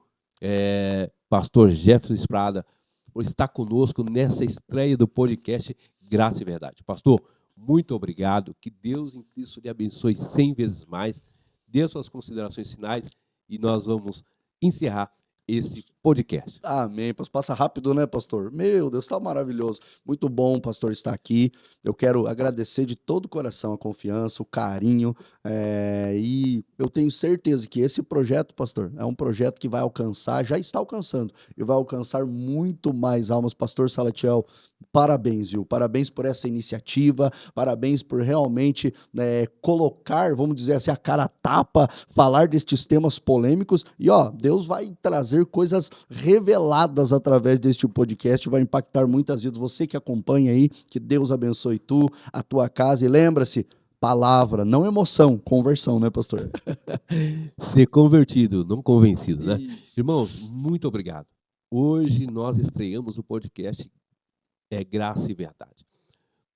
pastor Jefferson Estrada, por estar conosco nessa estreia do podcast Graça e Verdade. Pastor, muito obrigado. Que Deus em Cristo lhe abençoe 100 vezes mais. Dê suas considerações finais e nós vamos encerrar esse podcast. Amém. Passa rápido, né, pastor? Meu Deus, tá maravilhoso. Muito bom, pastor, estar aqui. Eu quero agradecer de todo o coração a confiança, o carinho, e eu tenho certeza que esse projeto, pastor, é um projeto que vai alcançar, já está alcançando, e vai alcançar muito mais almas. Pastor Salatiel, parabéns, viu? Parabéns por essa iniciativa, parabéns por realmente colocar, vamos dizer assim, a cara a tapa, falar destes temas polêmicos, e ó, Deus vai trazer coisas reveladas através deste podcast, vai impactar muitas vidas. Você que acompanha aí, que Deus abençoe tu, a tua casa, e lembra-se, palavra, não emoção, conversão, né, pastor? Ser convertido, não convencido, né? Isso. Irmãos, muito obrigado. Hoje nós estreamos o podcast Graça e Verdade.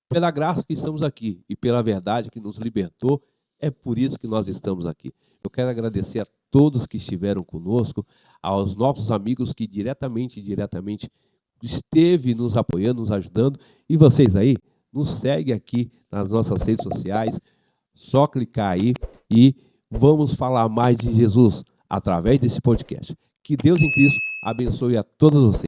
Pela graça que estamos aqui e pela verdade que nos libertou, é por isso que nós estamos aqui. Eu quero agradecer a todos que estiveram conosco, aos nossos amigos que diretamente esteve nos apoiando, nos ajudando, e vocês aí, nos segue aqui nas nossas redes sociais, só clicar aí e vamos falar mais de Jesus através desse podcast. Que Deus em Cristo abençoe a todos vocês.